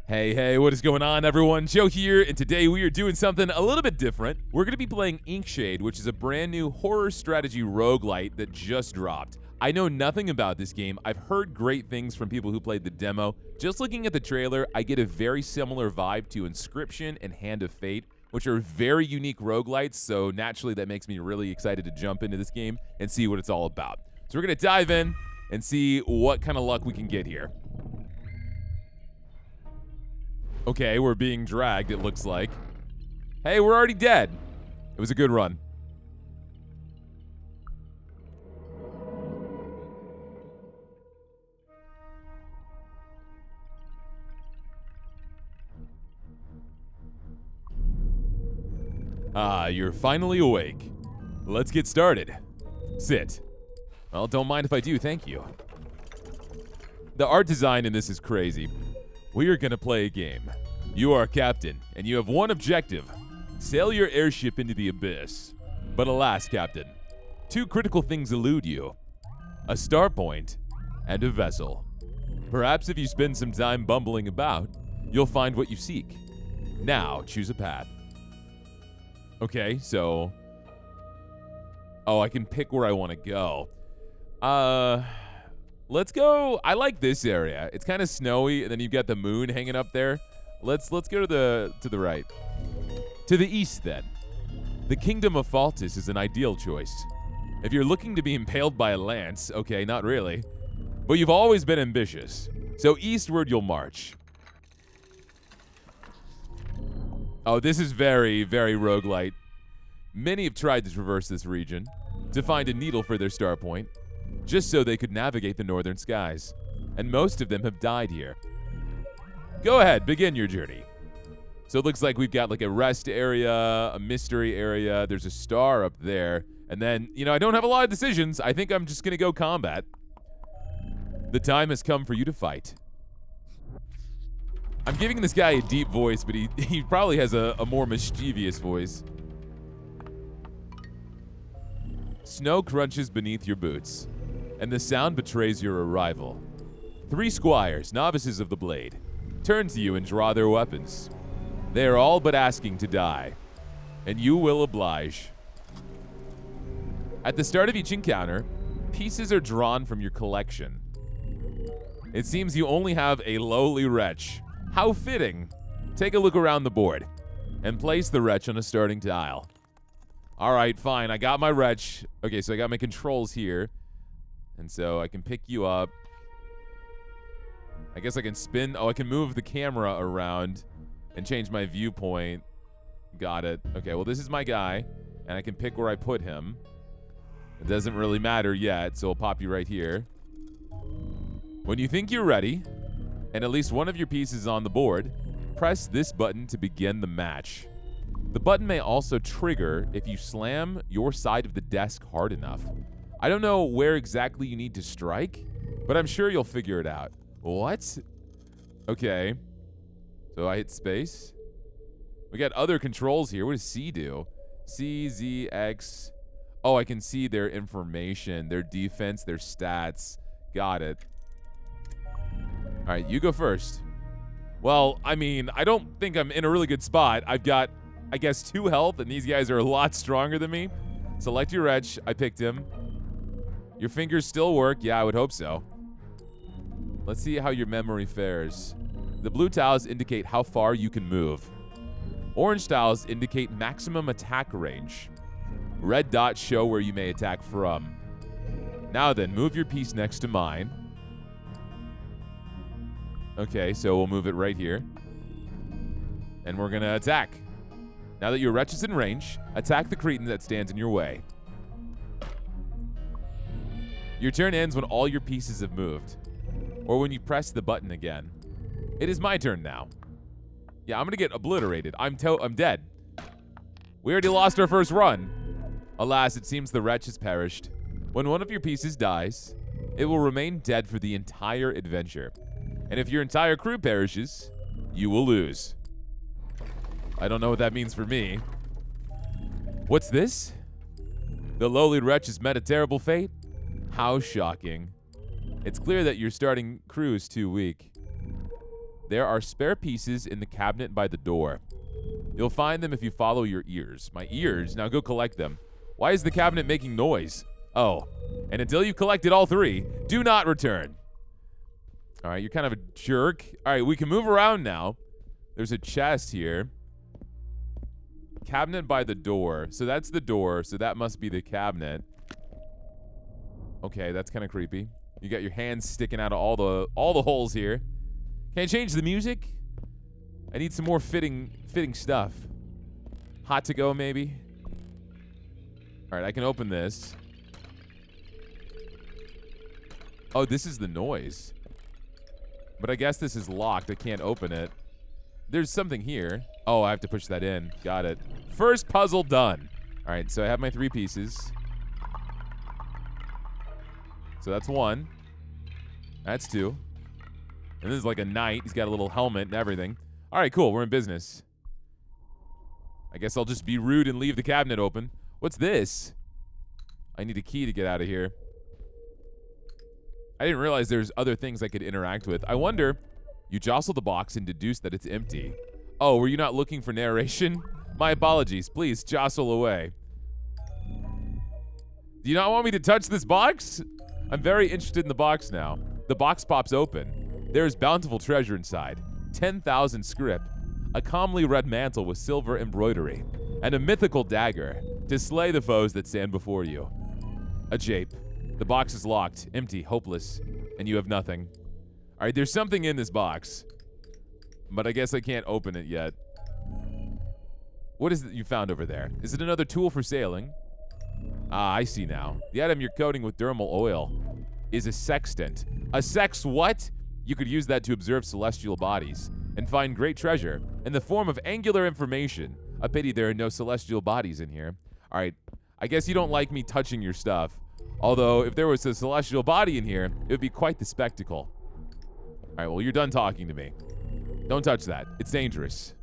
Hey, what is going on, everyone? Joe here, and today we are doing something a little bit different. We're going to be playing Inkshade, which is a brand new horror strategy roguelite that just dropped. I know nothing about this game. I've heard great things from people who played the demo. Just looking at the trailer, I get a very similar vibe to Inscription and Hand of Fate, which are very unique roguelites, so naturally that makes me really excited to jump into this game and see what it's all about. So we're going to dive in and see what kind of luck we can get here. Okay, we're being dragged, it looks like. Hey, we're already dead. It was a good run. Ah, you're finally awake. Let's get started. Sit. Well, don't mind if I do, thank you. The art design in this is crazy. We are gonna play a game. You are a captain, and you have one objective. Sail your airship into the abyss. But alas, Captain, two critical things elude you. A star point and a vessel. Perhaps if you spend some time bumbling about, you'll find what you seek. Now, choose a path. Okay, so... Oh, I can pick where I want to go. Let's go. I like this area. It's kind of snowy, and then you've got the moon hanging up there. Let's go to the right. To the east, then. The Kingdom of Faltus is an ideal choice. If you're looking to be impaled by a lance, okay, not really. But you've always been ambitious. So eastward you'll march. Oh, this is very, very roguelite. Many have tried to traverse this region to find a needle for their star point, just so they could navigate the northern skies. And most of them have died here. Go ahead, begin your journey. So it looks like we've got like a rest area, a mystery area, there's a star up there, and then, I don't have a lot of decisions. I think I'm just gonna go combat. The time has come for you to fight. I'm giving this guy a deep voice, but he probably has a more mischievous voice. Snow crunches beneath your boots, and the sound betrays your arrival. 3 squires, novices of the blade, turn to you and draw their weapons. They are all but asking to die, and you will oblige. At the start of each encounter, pieces are drawn from your collection. It seems you only have a lowly wretch. How fitting. Take a look around the board, and place the wretch on a starting tile. All right, fine, I got my wretch. Okay, so I got my controls here, and so I can pick you up. I guess I can spin. Oh, I can move the camera around and change my viewpoint. Got it. Okay, well, this is my guy, and I can pick where I put him. It doesn't really matter yet, so I'll pop you right here. When you think you're ready, and at least one of your pieces is on the board, press this button to begin the match. The button may also trigger if you slam your side of the desk hard enough. I don't know where exactly you need to strike, but I'm sure you'll figure it out. What? Okay. So I hit space. We got other controls here. What does C do? C, Z, X. Oh, I can see their information, their defense, their stats. Got it. All right, you go first. Well, I mean, I don't think I'm in a really good spot. I've got, I guess, 2 health, and these guys are a lot stronger than me. Select your wretch. I picked him. Your fingers still work. Yeah, I would hope so. Let's see how your memory fares. The blue tiles indicate how far you can move. Orange tiles indicate maximum attack range. Red dots show where you may attack from. Now then, move your piece next to mine. Okay, so we'll move it right here. And we're gonna attack. Now that your wretch is in range, attack the cretin that stands in your way. Your turn ends when all your pieces have moved, or when you press the button again. It is my turn now. Yeah, I'm gonna get obliterated. I'm dead. We already lost our first run. Alas, it seems the wretch has perished. When one of your pieces dies, it will remain dead for the entire adventure. And if your entire crew perishes, you will lose. I don't know what that means for me. What's this? The lowly wretch has met a terrible fate? How shocking. It's clear that your starting crew is too weak. There are spare pieces in the cabinet by the door. You'll find them if you follow your ears. My ears? Now go collect them. Why is the cabinet making noise? Oh, and until you've collected all 3, do not return. All right, you're kind of a jerk. All right, we can move around now. There's a chest here. Cabinet by the door. So that's the door, so that must be the cabinet. Okay, that's kind of creepy. You got your hands sticking out of all the holes here. Can I change the music? I need some more fitting stuff. Hot to go, maybe? All right, I can open this. Oh, this is the noise. But I guess this is locked. I can't open it. There's something here. Oh, I have to push that in. Got it. First puzzle done. All right, so I have my 3 pieces. So that's 1. That's 2. And this is like a knight. He's got a little helmet and everything. All right, cool. We're in business. I guess I'll just be rude and leave the cabinet open. What's this? I need a key to get out of here. I didn't realize there's other things I could interact with. I wonder, you jostle the box and deduce that it's empty. Oh, were you not looking for narration? My apologies. Please jostle away. Do you not want me to touch this box? I'm very interested in the box now. The box pops open. There is bountiful treasure inside. 10,000 scrip, a commonly red mantle with silver embroidery, and a mythical dagger to slay the foes that stand before you. A jape. The box is locked, empty, hopeless, and you have nothing. All right, there's something in this box, but I guess I can't open it yet. What is it you found over there? Is it another tool for sailing? Ah, I see now. The item you're coating with dermal oil is a sextant. A sex what? You could use that to observe celestial bodies and find great treasure in the form of angular information. A pity there are no celestial bodies in here. All right, I guess you don't like me touching your stuff. Although, if there was a celestial body in here, it would be quite the spectacle. All right, well, you're done talking to me. Don't touch that. It's dangerous.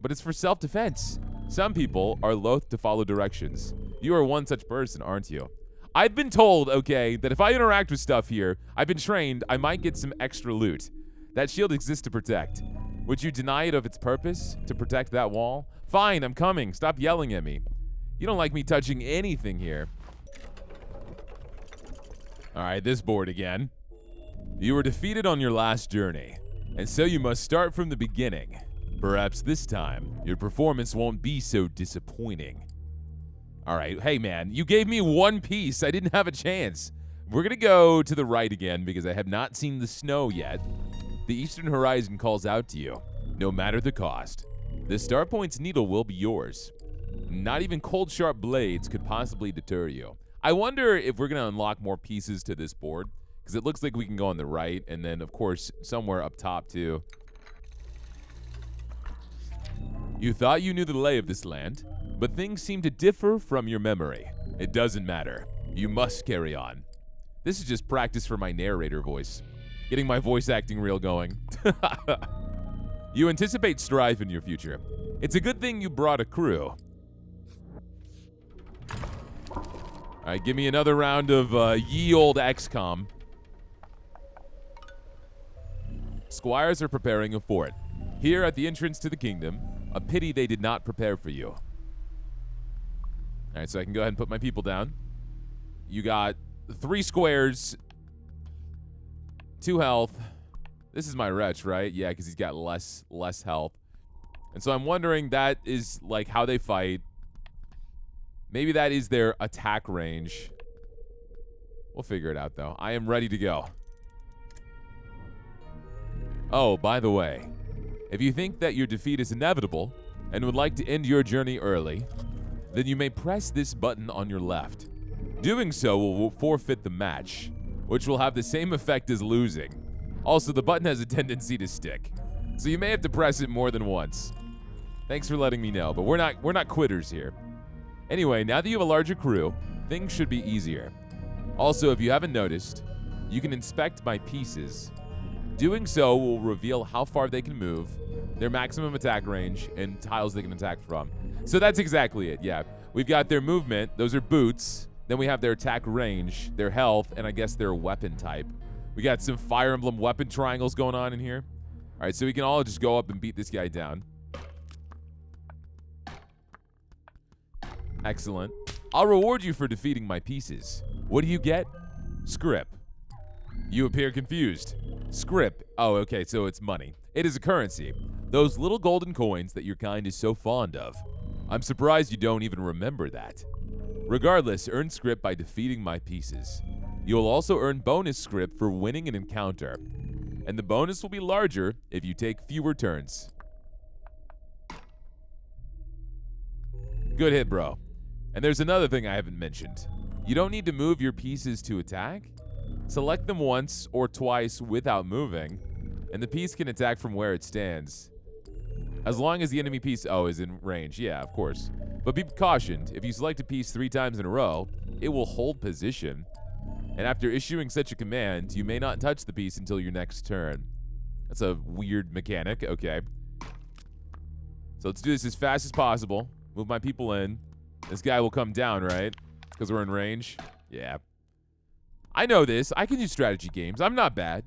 But it's for self-defense. Some people are loath to follow directions. You are one such person, aren't you? I've been told, okay, that if I interact with stuff here, I've been trained, I might get some extra loot. That shield exists to protect. Would you deny it of its purpose, to protect that wall? Fine, I'm coming. Stop yelling at me. You don't like me touching anything here. All right, this board again. You were defeated on your last journey, and so you must start from the beginning. Perhaps this time, your performance won't be so disappointing. All right, hey man, you gave me 1 piece. I didn't have a chance. We're gonna go to the right again because I have not seen the snow yet. The eastern horizon calls out to you, no matter the cost. The Starpoint's needle will be yours. Not even cold, sharp blades could possibly deter you. I wonder if we're gonna unlock more pieces to this board, because it looks like we can go on the right, and then, of course, somewhere up top, too. You thought you knew the lay of this land, but things seem to differ from your memory. It doesn't matter. You must carry on. This is just practice for my narrator voice. Getting my voice acting reel going. You anticipate strife in your future. It's a good thing you brought a crew. All right, give me another round of ye old XCOM. Squires are preparing a fort. Here at the entrance to the kingdom, a pity they did not prepare for you. All right, so I can go ahead and put my people down. You got 3 squares, 2 health. This is my wretch, right? Yeah, because he's got less health. And so I'm wondering, that is like how they fight. Maybe that is their attack range. We'll figure it out, though. I am ready to go. Oh, by the way, if you think that your defeat is inevitable and would like to end your journey early, then you may press this button on your left. Doing so will forfeit the match, which will have the same effect as losing. Also, the button has a tendency to stick, so you may have to press it more than once. Thanks for letting me know, but we're not quitters here. Anyway, now that you have a larger crew, things should be easier. Also, if you haven't noticed, you can inspect my pieces. Doing so will reveal how far they can move, their maximum attack range, and tiles they can attack from. So that's exactly it, yeah. We've got their movement, those are boots. Then we have their attack range, their health, and I guess their weapon type. We got some Fire Emblem weapon triangles going on in here. right, so we can all just go up and beat this guy down. Excellent. I'll reward you for defeating my pieces. What do you get? Scrip. You appear confused. Scrip. Oh, okay, so it's money. It is a currency. Those little golden coins that your kind is so fond of. I'm surprised you don't even remember that. Regardless, earn scrip by defeating my pieces. You will also earn bonus scrip for winning an encounter. And the bonus will be larger if you take fewer turns. Good hit, bro. And there's another thing I haven't mentioned. You don't need to move your pieces to attack. Select them once or twice without moving, and the piece can attack from where it stands. As long as the enemy piece, is in range. Yeah, of course. But be cautioned, if you select a piece 3 times in a row, it will hold position. And after issuing such a command, you may not touch the piece until your next turn. That's a weird mechanic. Okay. So let's do this as fast as possible. Move my people in. This guy will come down, right? Because we're in range. Yeah. I know this. I can do strategy games. I'm not bad.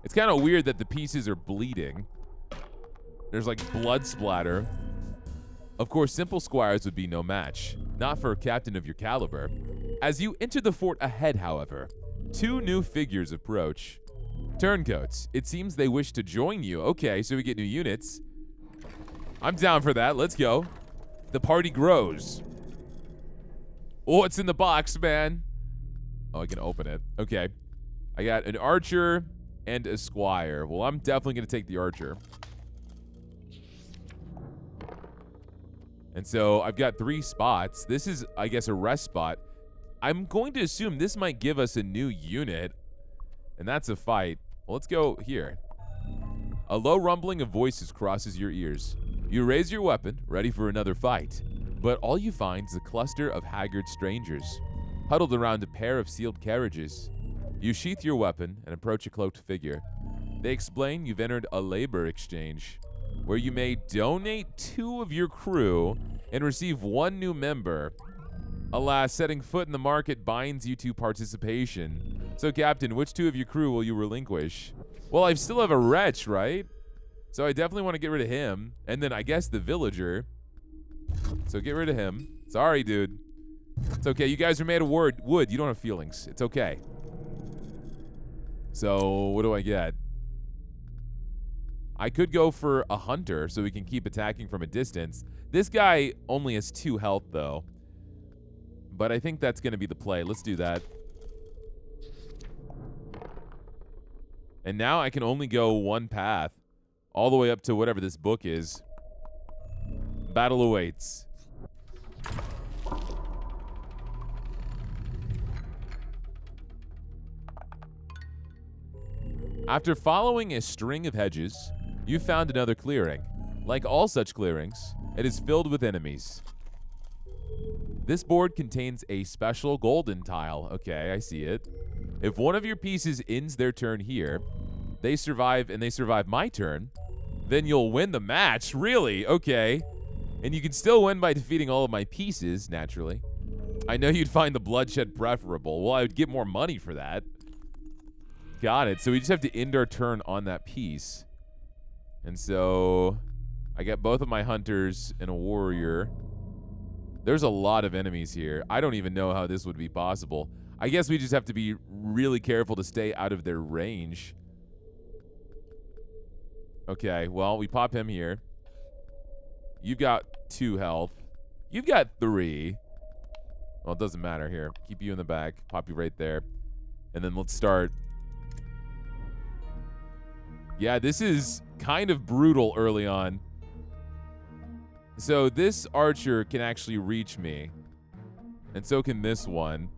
It's kind of weird that the pieces are bleeding. There's like blood splatter. Of course, simple squires would be no match. Not for a captain of your caliber. As you enter the fort ahead, however, 2 new figures approach. Turncoats. It seems they wish to join you. Okay, so we get new units. I'm down for that. Let's go. The party grows. Oh, it's in the box, man. Oh, I can open it. Okay. I got an archer and a squire. Well, I'm definitely going to take the archer. And so I've got 3 spots. This is, I guess, a rest spot. I'm going to assume this might give us a new unit. And that's a fight. Well, let's go here. A low rumbling of voices crosses your ears. You raise your weapon, ready for another fight. But all you find is a cluster of haggard strangers, huddled around a pair of sealed carriages. You sheath your weapon and approach a cloaked figure. They explain you've entered a labor exchange, where you may donate 2 of your crew and receive 1 new member. Alas, setting foot in the market binds you to participation. So, Captain, which 2 of your crew will you relinquish? Well, I still have a wretch, right? So I definitely want to get rid of him. And then I guess the villager. So get rid of him. Sorry, dude. It's okay. You guys are made of wood. You don't have feelings. It's okay. So what do I get? I could go for a hunter so we can keep attacking from a distance. This guy only has 2 health, though. But I think that's going to be the play. Let's do that. And now I can only go 1 path. All the way up to whatever this book is. Battle awaits. After following a string of hedges, you found another clearing. Like all such clearings, it is filled with enemies. This board contains a special golden tile. Okay, I see it. If one of your pieces ends their turn here, they survive my turn, then you'll win the match. Really? Okay. And you can still win by defeating all of my pieces, naturally. I know you'd find the bloodshed preferable. Well, I would get more money for that. Got it. So we just have to end our turn on that piece. And so I get both of my hunters and a warrior. There's a lot of enemies here. I don't even know how this would be possible. I guess we just have to be really careful to stay out of their range. Okay, well, we pop him here. You've got 2 health. You've got 3. Well, it doesn't matter here. Keep you in the back. Pop you right there. And then let's start. Yeah, this is kind of brutal early on. So this archer can actually reach me. And so can this one.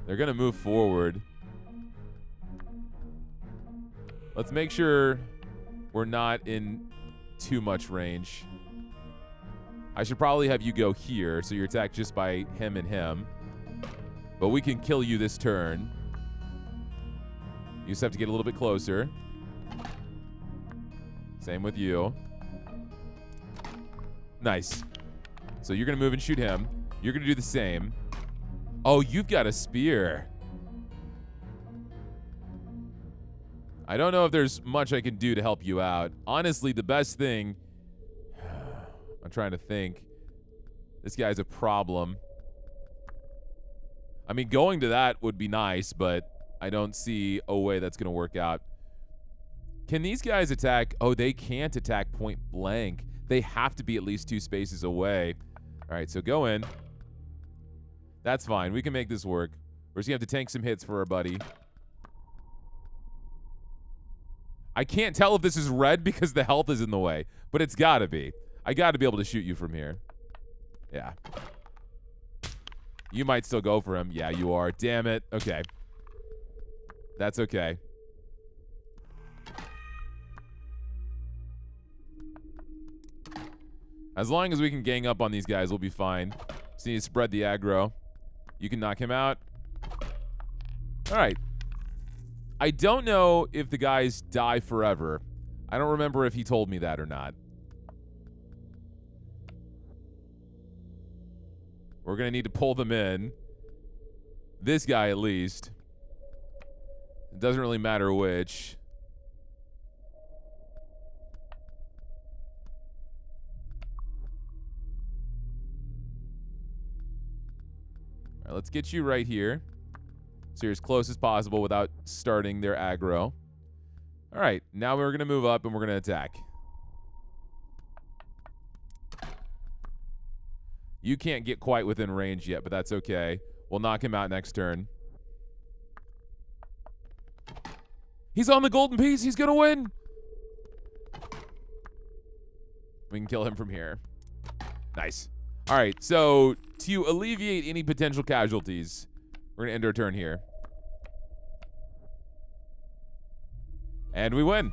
They're going to move forward. Let's make sure we're not in too much range. I should probably have you go here, so you're attacked just by him and him. But we can kill you this turn. You just have to get a little bit closer. Same with you. Nice. So you're going to move and shoot him. You're going to do the same. Oh, you've got a spear. I don't know if there's much I can do to help you out. Honestly, the best thing... I'm trying to think. This guy's a problem. I mean, going to that would be nice, but I don't see a way that's going to work out. Can these guys attack? Oh, they can't attack point blank. They have to be at least 2 spaces away. All right, so go in. That's fine. We can make this work. We're just going to have to tank some hits for our buddy. I can't tell if this is red because the health is in the way, but it's got to be. I got to be able to shoot you from here. Yeah. You might still go for him. Yeah, you are. Damn it. Okay. That's okay. As long as we can gang up on these guys, we'll be fine. Just need to spread the aggro. You can knock him out. All right. I don't know if the guys die forever. I don't remember if he told me that or not. We're going to need to pull them in. This guy, at least. It doesn't really matter which. All right, let's get you right here. So you're as close as possible without starting their aggro. All right, now we're going to move up and we're going to attack. You can't get quite within range yet, but that's okay. We'll knock him out next turn. He's on the golden piece. He's going to win. We can kill him from here. Nice. All right, so to alleviate any potential casualties, we're going to end our turn here. And we win.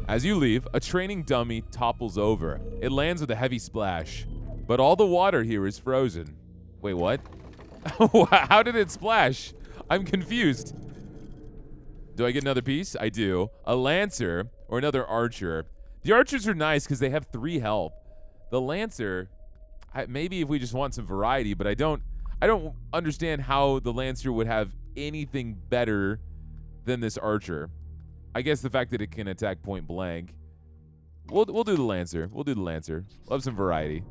As you leave, a training dummy topples over. It lands with a heavy splash, but all the water here is frozen. Wait, what? How did it splash? I'm confused. Do I get another piece? I do. A lancer or another archer. The archers are nice because they have 3 health. The lancer, maybe if we just want some variety, but I don't understand how the lancer would have anything better than this archer. I guess the fact that it can attack point blank. We'll do the lancer. We'll do the lancer. Love some variety.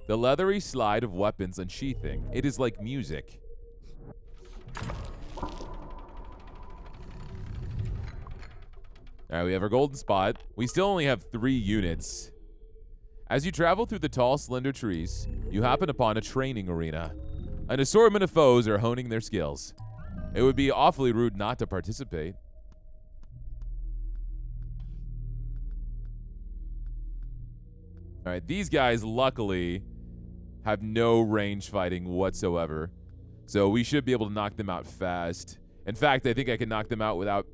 The leathery slide of weapons unsheathing. It is like music. All right, we have our golden spot. We still only have 3 units. As you travel through the tall, slender trees, you happen upon a training arena. An assortment of foes are honing their skills. It would be awfully rude not to participate. All right, these guys luckily have no range fighting whatsoever, so we should be able to knock them out fast. In fact, I think I can knock them out without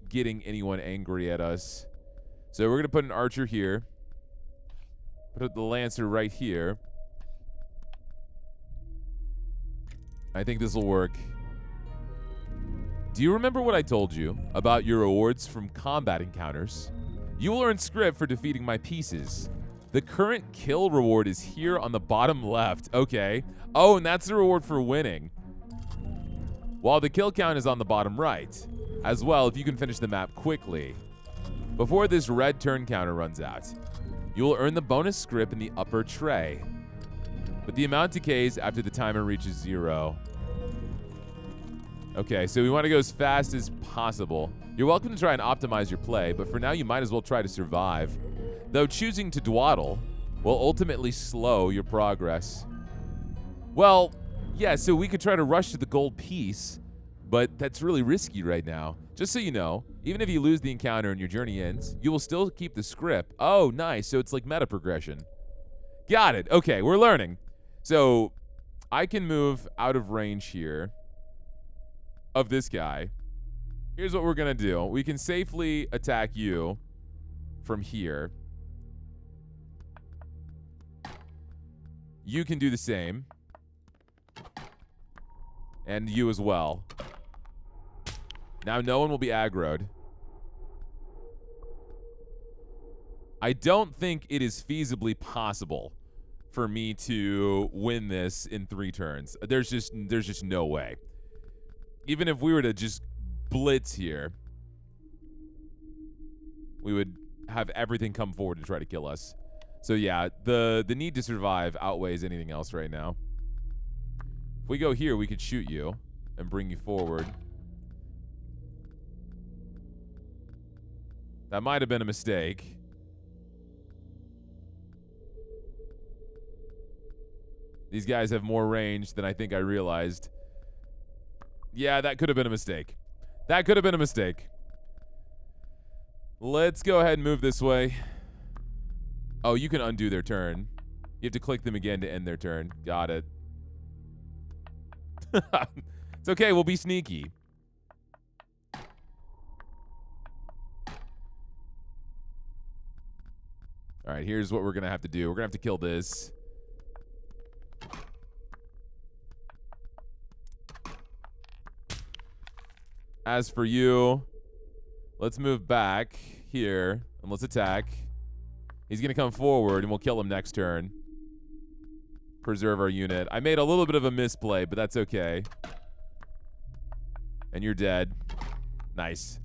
getting anyone angry at us. So we're going to put an archer here. Put the lancer right here. I think this will work. Do you remember what I told you about your rewards from combat encounters? You will earn script for defeating my pieces. The current kill reward is here on the bottom left. Okay. Oh, and that's the reward for winning. While the kill count is on the bottom right. As well, if you can finish the map quickly. Before this red turn counter runs out, you will earn the bonus script in the upper tray. But the amount decays after the timer reaches 0. Okay, so we want to go as fast as possible. You're welcome to try and optimize your play, but for now you might as well try to survive. Though choosing to dawdle will ultimately slow your progress. Well, yeah, so we could try to rush to the gold piece, but that's really risky right now. Just so you know, even if you lose the encounter and your journey ends, you will still keep the script. Oh, nice, so it's like meta progression. Got it. Okay, we're learning. So I can move out of range here of this guy. Here's what we're going to do. We can safely attack you from here. You can do the same. And you as well. Now no one will be aggroed. I don't think it is feasibly possible for me to win this in 3 turns. There's just no way. Even if we were to just blitz here, we would have everything come forward to try to kill us. So yeah, the need to survive outweighs anything else right now. If we go here, we could shoot you and bring you forward. That might have been a mistake. These guys have more range than I think I realized. Yeah, that could have been a mistake. That could have been a mistake. Let's go ahead and move this way. Oh, you can undo their turn. You have to click them again to end their turn. Got it. It's okay, we'll be sneaky. All right, here's what we're going to have to do. We're going to have to kill this. As for you, let's move back here and let's attack. He's going to come forward and we'll kill him next turn. Preserve our unit. I made a little bit of a misplay, but that's okay. And you're dead. Nice.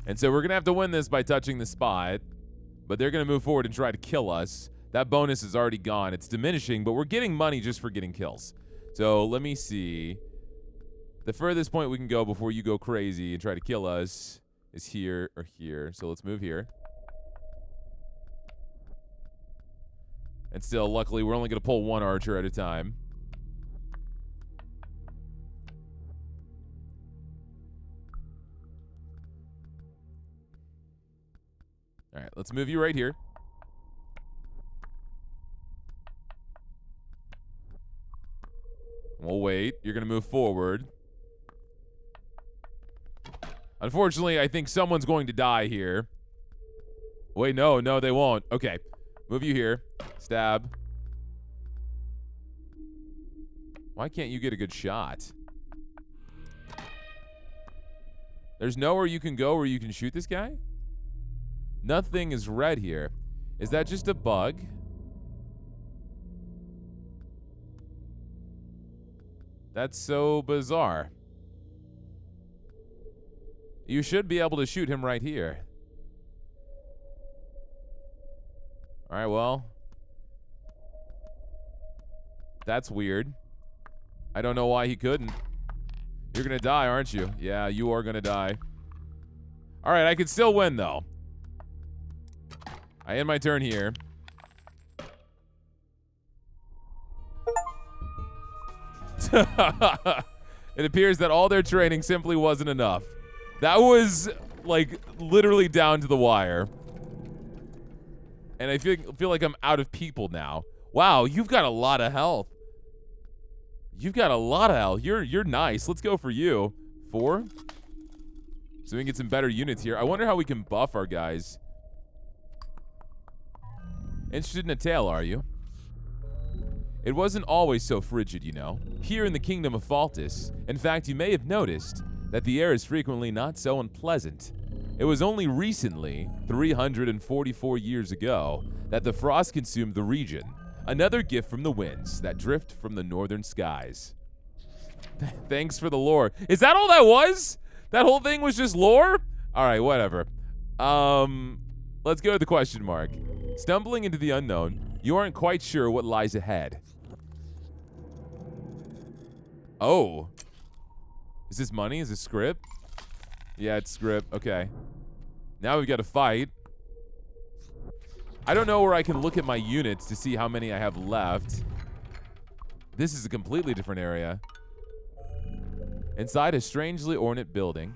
And so we're going to have to win this by touching the spot, but they're going to move forward and try to kill us. That bonus is already gone. It's diminishing, but we're getting money just for getting kills. So let me see. The furthest point we can go before you go crazy and try to kill us is here or here. So let's move here. And still, luckily, we're only going to pull 1 archer at a time. All right, let's move you right here. We'll wait. You're going to move forward. Unfortunately, I think someone's going to die here. Wait, no, they won't. Okay, move you here. Stab. Why can't you get a good shot? There's nowhere you can go where you can shoot this guy? Nothing is red here. Is that just a bug? That's so bizarre. You should be able to shoot him right here. All right, well. That's weird. I don't know why he couldn't. You're going to die, aren't you? Yeah, you are going to die. All right, I could still win, though. I end my turn here. It appears that all their training simply wasn't enough. That was, like, literally down to the wire. And I feel like I'm out of people now. Wow, you've got a lot of health. You've got a lot of health. You're nice. Let's go for you. 4. So we can get some better units here. I wonder how we can buff our guys. Interested in a tale, are you? It wasn't always so frigid, you know. Here in the kingdom of Faltus, in fact, you may have noticed that the air is frequently not so unpleasant. It was only recently, 344 years ago, that the frost consumed the region. Another gift from the winds that drift from the northern skies. Thanks for the lore. Is that all that was? That whole thing was just lore? All right, whatever. Let's go to the question mark. Stumbling into the unknown, you aren't quite sure what lies ahead. Oh. Is this money? Is this script? Yeah, it's script. Okay. Now we've got to fight. I don't know where I can look at my units to see how many I have left. This is a completely different area. Inside a strangely ornate building,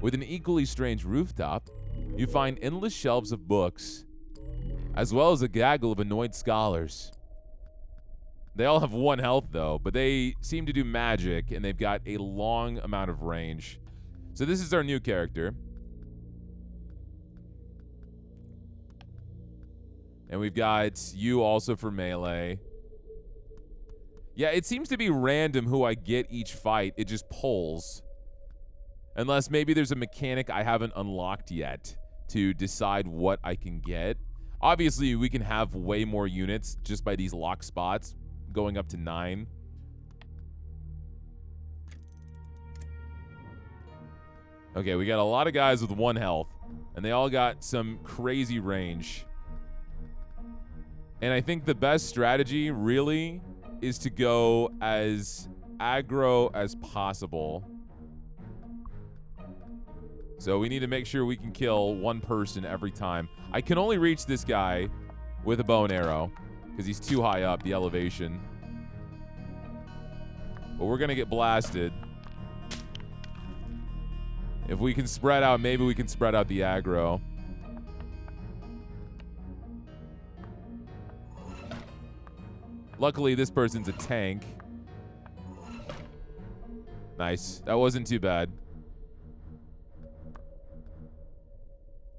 with an equally strange rooftop, you find endless shelves of books, as well as a gaggle of annoyed scholars. They all have 1 health, though, but they seem to do magic, and they've got a long amount of range. So this is our new character. And we've got you also for melee. Yeah, it seems to be random who I get each fight. It just pulls. Unless maybe there's a mechanic I haven't unlocked yet to decide what I can get. Obviously, we can have way more units just by these lock spots, going up to 9. Okay, we got a lot of guys with 1 health, and they all got some crazy range. And I think the best strategy, really, is to go as aggro as possible. So we need to make sure we can kill 1 person every time. I can only reach this guy with a bow and arrow because he's too high up, the elevation. But we're going to get blasted. If we can spread out, maybe we can spread out the aggro. Luckily, this person's a tank. Nice. That wasn't too bad.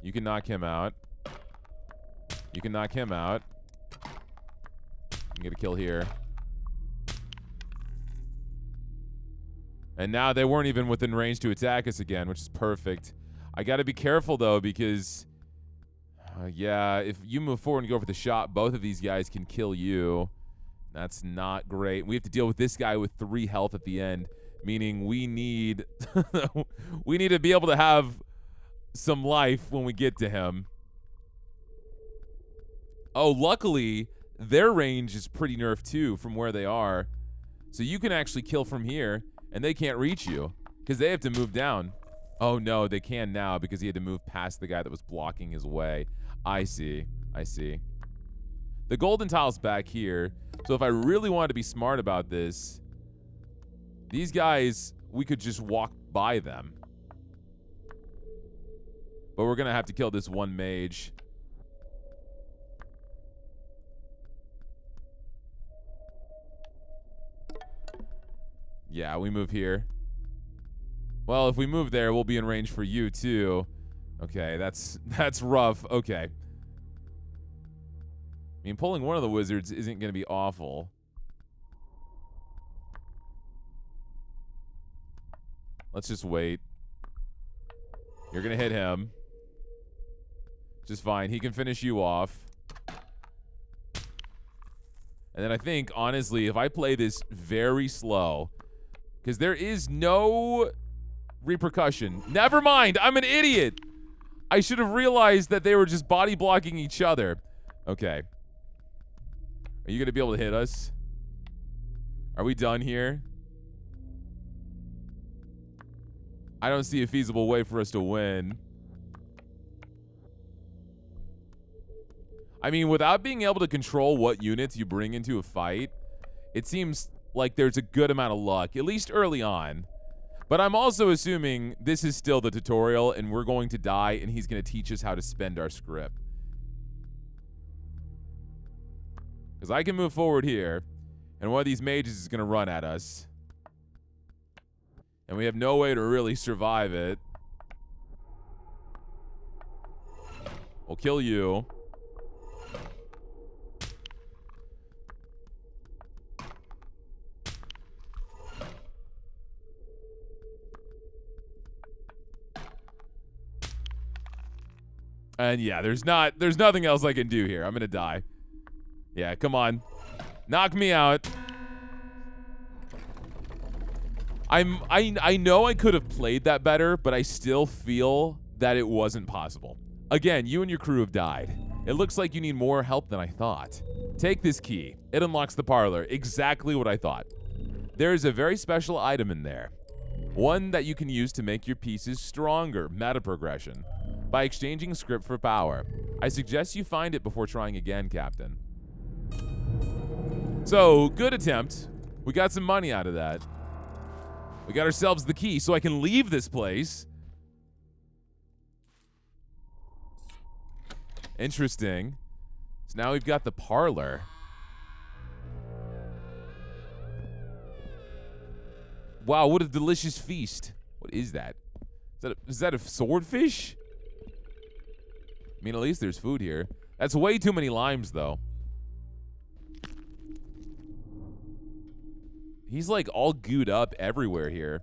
You can knock him out. You can knock him out. Get a kill here. And now they weren't even within range to attack us again, which is perfect. I got to be careful, though, because... yeah, if you move forward and go for the shot, both of these guys can kill you. That's not great. We have to deal with this guy with 3 health at the end, meaning we need... we need to be able to have some life when we get to him. Oh, luckily, their range is pretty nerfed, too, from where they are. So you can actually kill from here. And they can't reach you because they have to move down. Oh, no, they can now because he had to move past the guy that was blocking his way. I see. I see. The golden tile's back here. So if I really wanted to be smart about this, these guys, we could just walk by them. But we're going to have to kill this 1 mage. Yeah, we move here. Well, if we move there, we'll be in range for you, too. Okay, that's rough. Okay. I mean, pulling one of the wizards isn't going to be awful. Let's just wait. You're going to hit him. Just fine. He can finish you off. And then I think, honestly, if I play this very slow... because there is no repercussion. Never mind. I'm an idiot. I should have realized that they were just body blocking each other. Okay. Are you going to be able to hit us? Are we done here? I don't see a feasible way for us to win. I mean, without being able to control what units you bring into a fight, it seems... like there's a good amount of luck, at least early on. But I'm also assuming this is still the tutorial and we're going to die and he's going to teach us how to spend our script. Because I can move forward here and one of these mages is going to run at us. And we have no way to really survive it. We'll kill you. And yeah, there's nothing else I can do here. I'm gonna die. Yeah, come on. Knock me out. I know I could have played that better, but I still feel that it wasn't possible. Again, you and your crew have died. It looks like you need more help than I thought. Take this key. It unlocks the parlor. Exactly what I thought. There is a very special item in there. One that you can use to make your pieces stronger. Meta progression. By exchanging script for power. I suggest you find it before trying again, Captain. So, good attempt. We got some money out of that. We got ourselves the key so I can leave this place. Interesting. So now we've got the parlor. Wow, what a delicious feast. What is that? Is that a swordfish? I mean, at least there's food here. That's way too many limes, though. He's like all gooed up everywhere here.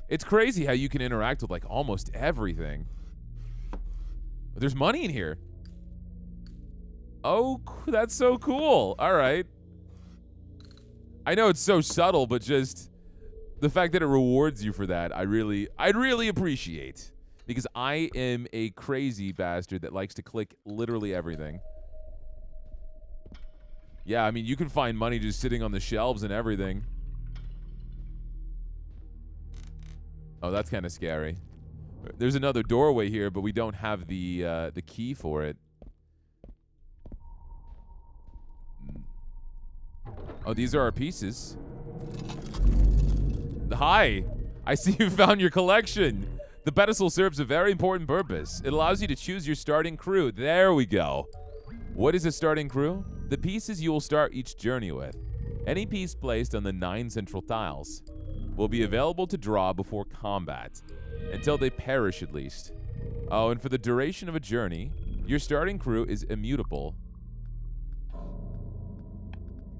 It's crazy how you can interact with like almost everything. But there's money in here. Oh, that's so cool. All right. I know it's so subtle, but just the fact that it rewards you for that, I'd really appreciate. Because I am a crazy bastard that likes to click literally everything. Yeah, I mean, you can find money just sitting on the shelves and everything. Oh, that's kind of scary. There's another doorway here, but we don't have the key for it. Oh, these are our pieces. Hi, I see you found your collection. The pedestal serves a very important purpose. It allows you to choose your starting crew. There we go. What is a starting crew? The pieces you will start each journey with. Any piece placed on the 9 central tiles will be available to draw before combat, until they perish at least. Oh, and for the duration of a journey, your starting crew is immutable.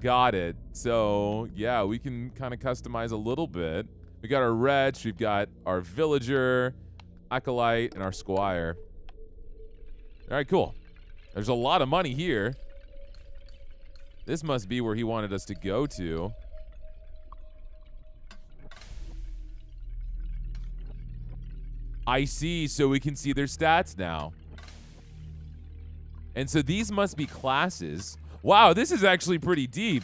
Got it. So, yeah, we can kind of customize a little bit. We got our wretch, we've got our villager, acolyte, and our squire. All right, cool. There's a lot of money here. This must be where he wanted us to go to. I see, so we can see their stats now. And so these must be classes. Wow, this is actually pretty deep.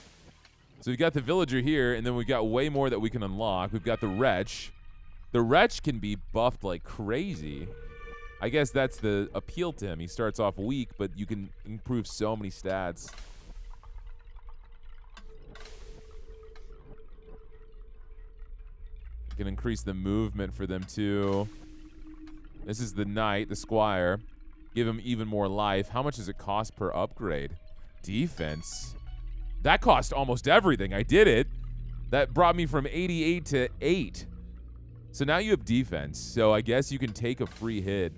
So we got the villager here, and then we got way more that we can unlock. We've got the wretch. The wretch can be buffed like crazy. I guess that's the appeal to him. He starts off weak, but you can improve so many stats. You can increase the movement for them too. This is the knight, the squire. Give him even more life. How much does it cost per upgrade? Defense. That cost almost everything. I did it. That brought me from 88 to 8. So now you have defense. So I guess you can take a free hit.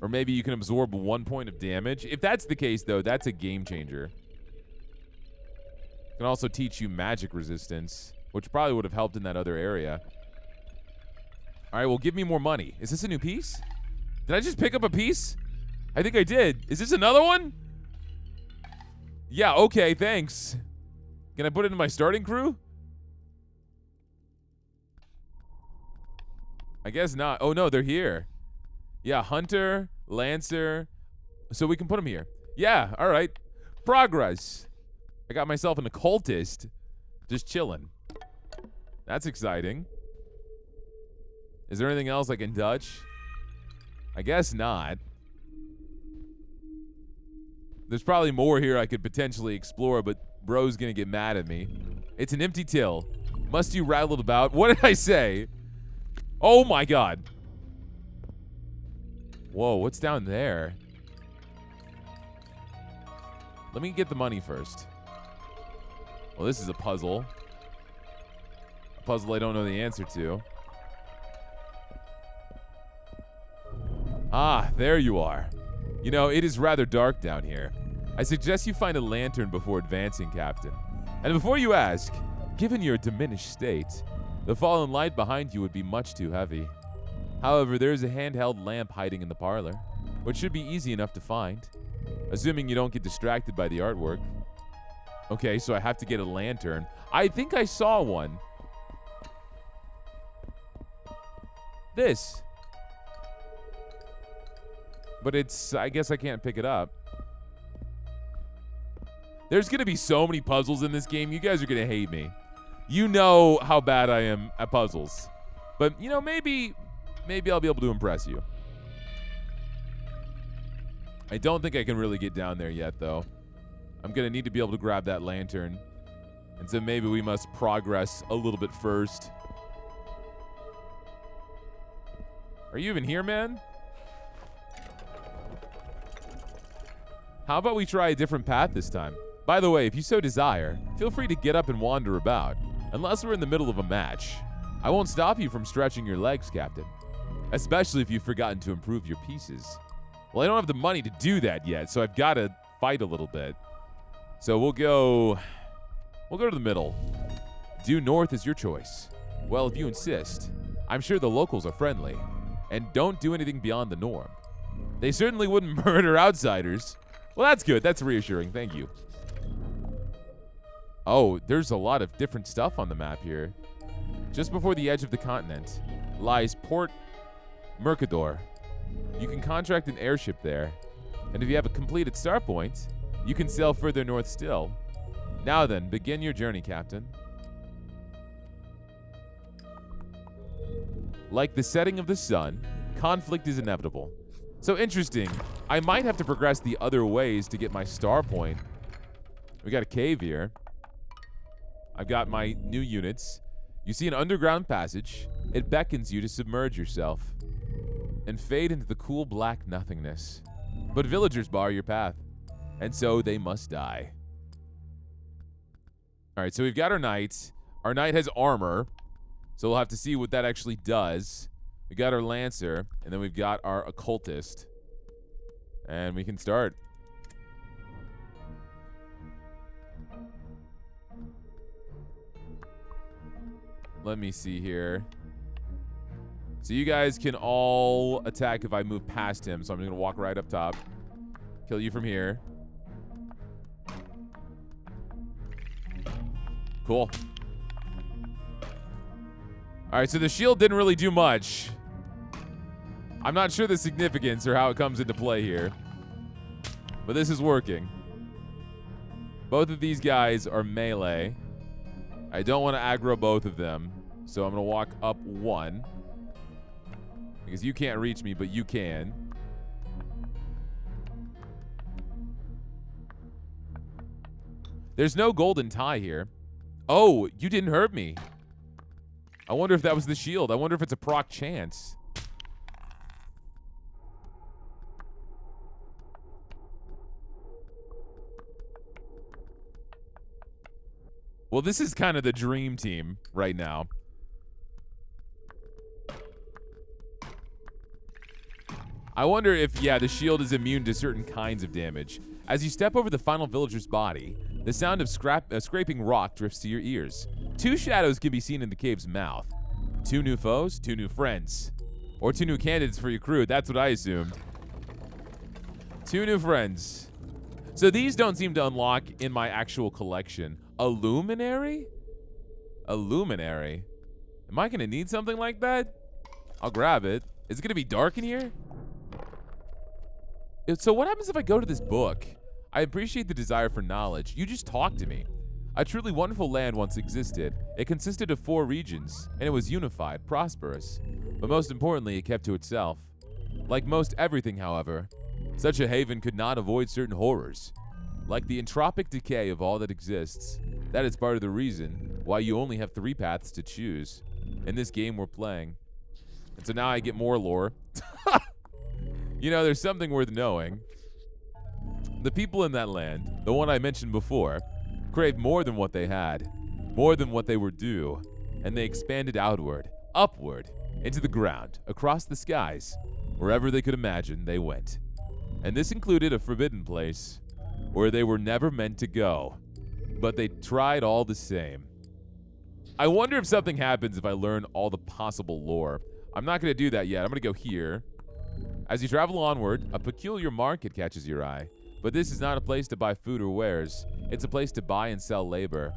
Or maybe you can absorb 1 point of damage. If that's the case, though, that's a game changer. It can also teach you magic resistance, which probably would have helped in that other area. All right, well, give me more money. Is this a new piece? Did I just pick up a piece? I think I did. Is this another one? Yeah, okay, thanks. Can I put it in my starting crew? I guess not. Oh, no, they're here. Yeah, Hunter, Lancer. So we can put them here. Yeah, all right. Progress. I got myself an occultist. Just chilling. That's exciting. Is there anything else I can touch? I guess not. There's probably more here I could potentially explore, but bro's gonna get mad at me. It's an empty till. Must you rattled about? What did I say? Oh my god. Whoa, what's down there? Let me get the money first. Well, this is a puzzle. A puzzle I don't know the answer to. Ah, there you are. You know, it is rather dark down here. I suggest you find a lantern before advancing, Captain. And before you ask, given your diminished state, the fallen light behind you would be much too heavy. However, there is a handheld lamp hiding in the parlor, which should be easy enough to find, assuming you don't get distracted by the artwork. Okay, so I have to get a lantern. I think I saw one. This. But it's, I guess I can't pick it up. There's going to be so many puzzles in this game. You guys are going to hate me. You know how bad I am at puzzles. But, you know, maybe I'll be able to impress you. I don't think I can really get down there yet, though. I'm going to need to be able to grab that lantern. And so maybe we must progress a little bit first. Are you even here, man? How about we try a different path this time? By the way, if you so desire, feel free to get up and wander about, unless we're in the middle of a match. I won't stop you from stretching your legs, Captain, especially if you've forgotten to improve your pieces. Well, I don't have the money to do that yet, so I've got to fight a little bit. So we'll go to the middle. Due north is your choice. Well, if you insist. I'm sure the locals are friendly, and don't do anything beyond the norm. They certainly wouldn't murder outsiders. Well, that's good. That's reassuring. Thank you. Oh, there's a lot of different stuff on the map here. Just before the edge of the continent lies Port Mercador. You can contract an airship there, and if you have a completed star point, you can sail further north still. Now then, begin your journey, Captain. Like the setting of the sun, conflict is inevitable. So interesting. I might have to progress the other ways to get my star point. We got a cave here. I've got my new units. You see an underground passage. It beckons you to submerge yourself and fade into the cool black nothingness. But villagers bar your path, and so they must die. All right, so we've got our knight. Our knight has armor, so we'll have to see what that actually does. We got our lancer, and then we've got our occultist. And we can start. Let me see here. So you guys can all attack if I move past him. So I'm going to walk right up top. Kill you from here. Cool. All right, so the shield didn't really do much. I'm not sure the significance or how it comes into play here. But this is working. Both of these guys are melee. I don't want to aggro both of them. So I'm going to walk up one. Because you can't reach me, but you can. There's no golden tie here. Oh, you didn't hurt me. I wonder if that was the shield. I wonder if it's a proc chance. Well, this is kind of the dream team right now. I wonder if, yeah, the shield is immune to certain kinds of damage. As you step over the final villager's body, the sound of scraping rock drifts to your ears. Two shadows can be seen in the cave's mouth. Two new foes, two new friends. Or two new candidates for your crew, that's what I assumed. Two new friends. So these don't seem to unlock in my actual collection. A luminary? A luminary? Am I gonna need something like that? I'll grab it. Is it gonna be dark in here? So what happens if I go to this book? I appreciate the desire for knowledge. You just talk to me. A truly wonderful land once existed. It consisted of 4 regions, and it was unified, prosperous. But most importantly, it kept to itself. Like most everything, however, such a haven could not avoid certain horrors. Like the entropic decay of all that exists, that is part of the reason why you only have 3 paths to choose in this game we're playing. And so now I get more lore. You know, there's something worth knowing. The people in that land, the one I mentioned before, craved more than what they had, more than what they were due, and they expanded outward, upward, into the ground, across the skies, wherever they could imagine they went. And this included a forbidden place where they were never meant to go, but they tried all the same. I wonder if something happens if I learn all the possible lore. I'm not going to do that yet. I'm going to go here. As you travel onward, a peculiar market catches your eye. But this is not a place to buy food or wares. It's a place to buy and sell labor.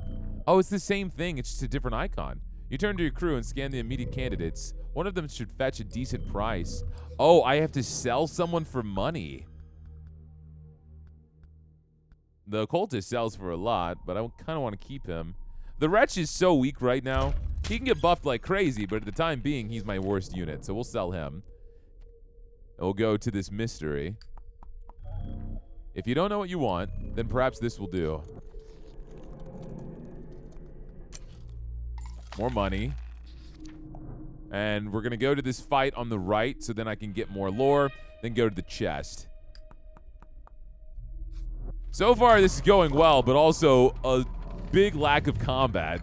Oh, it's the same thing. It's just a different icon. You turn to your crew and scan the immediate candidates. One of them should fetch a decent price. Oh, I have to sell someone for money. The occultist sells for a lot, but I kind of want to keep him. The wretch is so weak right now. He can get buffed like crazy, but at the time being, he's my worst unit. So we'll sell him. And we'll go to this mystery. If you don't know what you want, then perhaps this will do. More money. And we're going to go to this fight on the right so then I can get more lore, then go to the chest. So far, this is going well, but also a big lack of combat.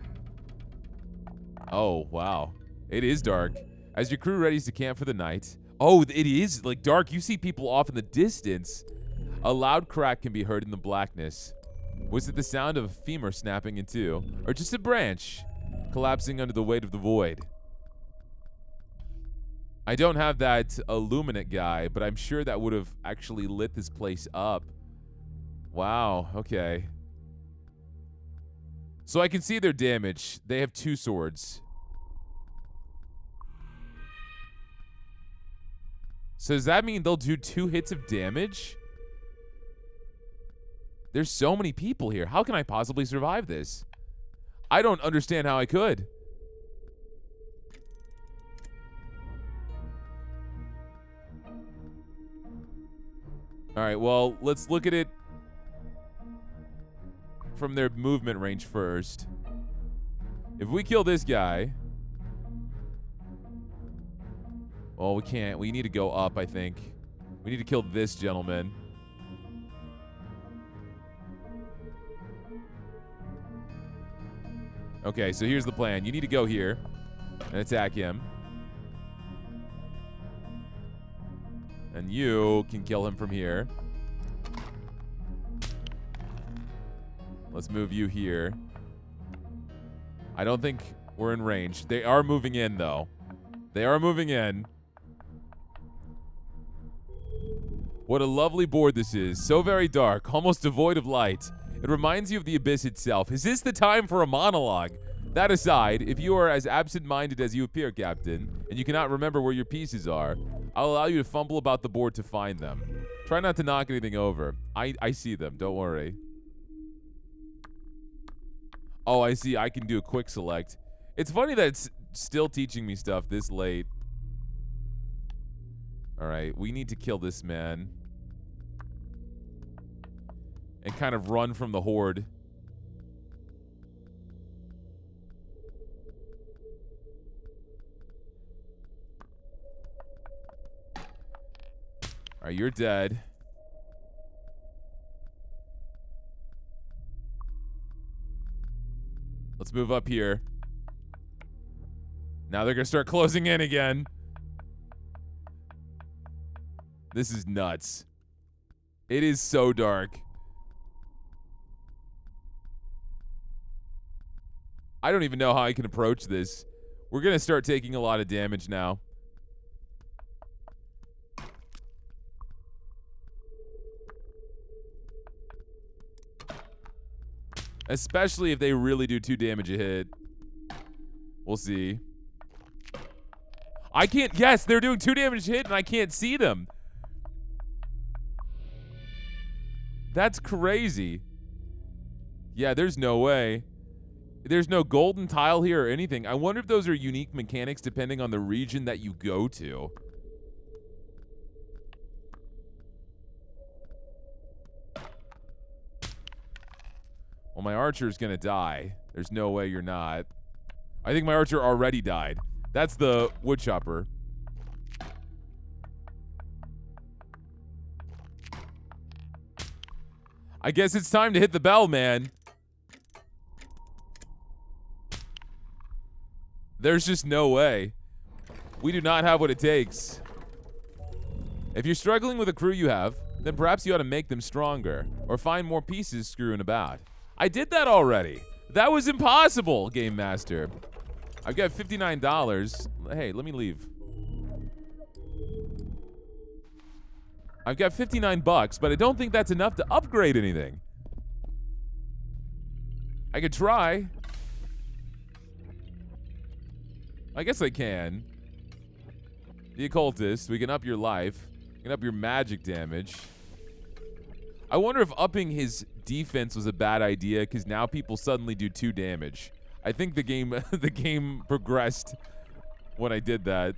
Oh, wow. It is dark. As your crew readies to camp for the night. Oh, it is like dark. You see people off in the distance. A loud crack can be heard in the blackness. Was it the sound of a femur snapping in two, or just a branch collapsing under the weight of the void? I don't have that illuminate guy, but I'm sure that would have actually lit this place up. Wow, okay. So I can see their damage. They have 2 swords. So does that mean they'll do 2 hits of damage? There's so many people here. How can I possibly survive this? I don't understand how I could. All right, well, let's look at it from their movement range first. If we kill this guy... Well, we can't. We need to go up, I think. We need to kill this gentleman. Okay, so here's the plan. You need to go here and attack him. And you can kill him from here. Let's move you here. I don't think we're in range. They are moving in, though. They are moving in. What a lovely board this is. So very dark, almost devoid of light. It reminds you of the abyss itself. Is this the time for a monologue? That aside, if you are as absent-minded as you appear, Captain, and you cannot remember where your pieces are, I'll allow you to fumble about the board to find them. Try not to knock anything over. I see them. Don't worry. Oh, I see. I can do a quick select. It's funny that it's still teaching me stuff this late. All right. We need to kill this man. And kind of run from the horde. All right, you're dead. Let's move up here. Now they're going to start closing in again. This is nuts. It is so dark. I don't even know how I can approach this. We're going to start taking a lot of damage now. Especially if they really do 2 damage a hit. We'll see. I can't... Yes, they're doing 2 damage a hit and I can't see them. That's crazy. Yeah, there's no way. There's no golden tile here or anything. I wonder if those are unique mechanics depending on the region that you go to. Well, my archer's gonna die. There's no way you're not. I think my archer already died. That's the woodchopper. I guess it's time to hit the bell, man. There's just no way. We do not have what it takes. If you're struggling with a crew you have, then perhaps you ought to make them stronger or find more pieces screwing about. I did that already. That was impossible, Game Master. I've got $59. Hey, let me leave. I've got 59 bucks, but I don't think that's enough to upgrade anything. I could try. I guess I can. The occultist, we can up your life. We can up your magic damage. I wonder if upping his defense was a bad idea because now people suddenly do 2 damage. I think the game progressed when I did that.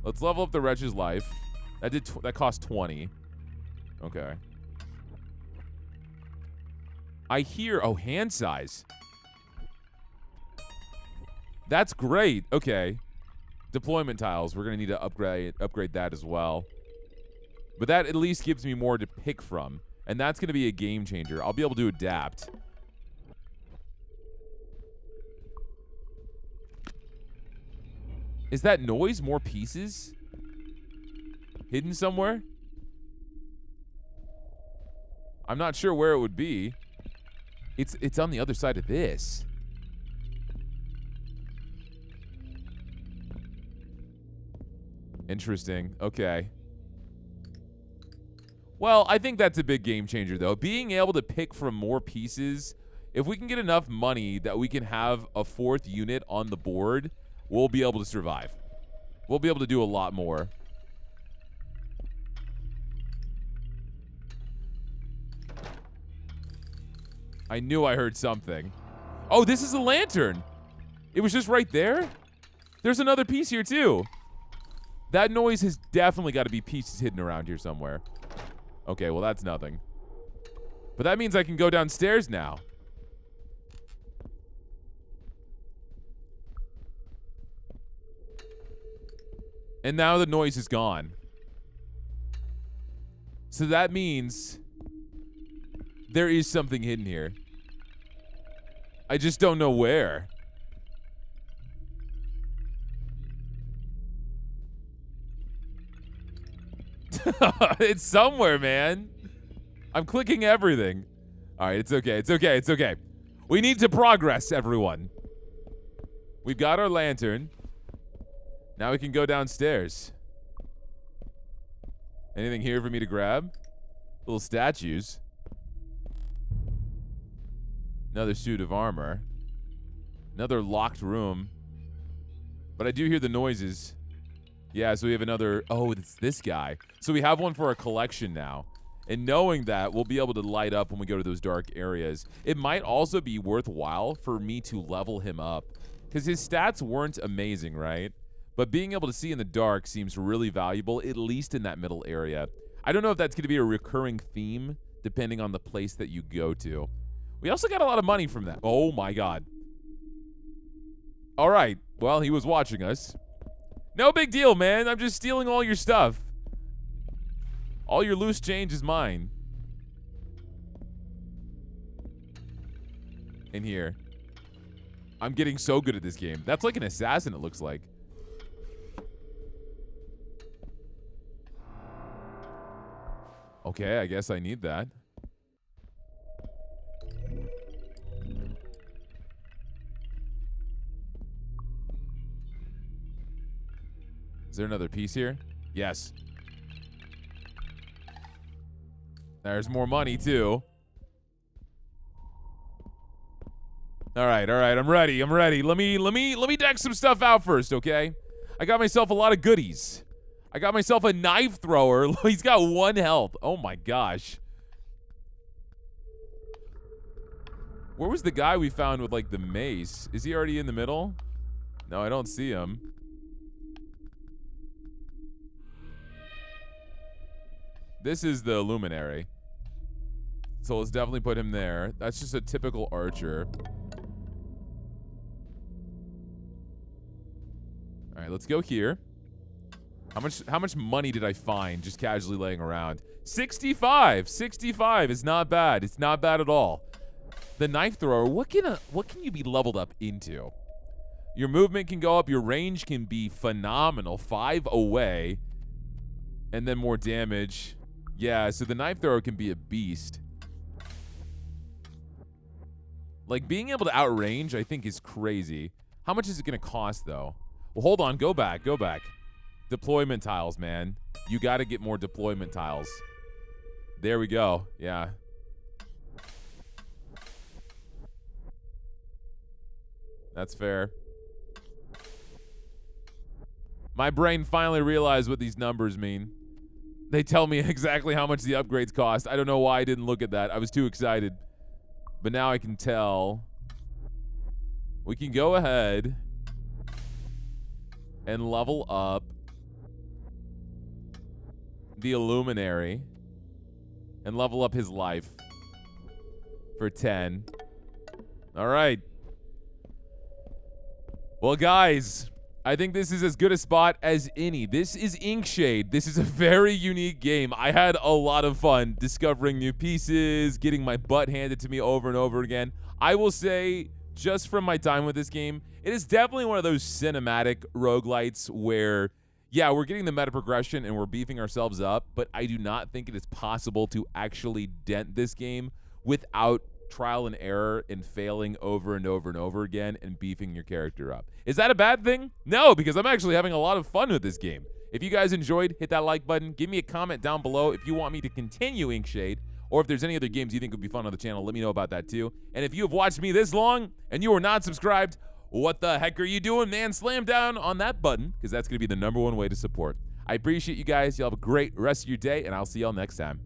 Let's level up the wretch's life. That cost 20. Okay. I hear hand size. That's great. Okay. Deployment tiles. We're gonna need to upgrade that as well. But that at least gives me more to pick from. And that's going to be a game changer. I'll be able to adapt. Is that noise more pieces? Hidden somewhere? I'm not sure where it would be. It's on the other side of this. Interesting. Okay. Well, I think that's a big game changer, though. Being able to pick from more pieces, if we can get enough money that we can have a 4th unit on the board, we'll be able to survive. We'll be able to do a lot more. I knew I heard something. Oh, this is a lantern. It was just right there? There's another piece here, too. That noise has definitely got to be pieces hidden around here somewhere. Okay, well, that's nothing. But that means I can go downstairs now. And now the noise is gone. So that means there is something hidden here. I just don't know where. It's somewhere, man. I'm clicking everything. All right, it's okay. It's okay. It's okay. We need to progress, everyone. We've got our lantern. Now we can go downstairs. Anything here for me to grab? Little statues. Another suit of armor. Another locked room. But I do hear the noises. Yeah, so we have another... Oh, it's this guy. So we have one for our collection now. And knowing that, we'll be able to light up when we go to those dark areas. It might also be worthwhile for me to level him up. Because his stats weren't amazing, right? But being able to see in the dark seems really valuable, at least in that middle area. I don't know if that's going to be a recurring theme, depending on the place that you go to. We also got a lot of money from that. Oh, my God. All right. Well, he was watching us. No big deal, man. I'm just stealing all your stuff. All your loose change is mine. In here. I'm getting so good at this game. That's like an assassin, it looks like. Okay, I guess I need that. Is there another piece here? Yes. There's more money too. All right, I'm ready. Let me deck some stuff out first, okay? I got myself a lot of goodies. I got myself a knife thrower. He's got 1 health. Oh my gosh. Where was the guy we found with like the mace? Is he already in the middle? No, I don't see him. This is the luminary. So let's definitely put him there. That's just a typical archer. All right, let's go here. How much money did I find just casually laying around? 65. 65 is not bad. It's not bad at all. The knife thrower, what can you be leveled up into? Your movement can go up, your range can be phenomenal. 5 away. And then more damage. Yeah, so the knife thrower can be a beast. Like, being able to outrange, I think, is crazy. How much is it going to cost, though? Well, hold on. Go back. Go back. Deployment tiles, man. You got to get more deployment tiles. There we go. Yeah. That's fair. My brain finally realized what these numbers mean. They tell me exactly how much the upgrades cost. I don't know why I didn't look at that. I was too excited. But now I can tell. We can go ahead and level up the Illuminary and level up his life for 10. All right. Well, guys, I think this is as good a spot as any. This is Inkshade. This is a very unique game. I had a lot of fun discovering new pieces, getting my butt handed to me over and over again. I will say, just from my time with this game, it is definitely one of those cinematic roguelites where, yeah, we're getting the meta progression and we're beefing ourselves up, but I do not think it is possible to actually dent this game without trial and error and failing over and over and over again and beefing your character up. Is that a bad thing? No, because I'm actually having a lot of fun with this game. If you guys enjoyed, hit that like button. Give me a comment down below if you want me to continue Inkshade, or if there's any other games you think would be fun on the channel. Let me know about that too. And if you have watched me this long and you are not subscribed, what the heck are you doing, man? Slam down on that button, because that's going to be the #1 way to support. I appreciate you guys. Y'all have a great rest of your day, and I'll see y'all next time.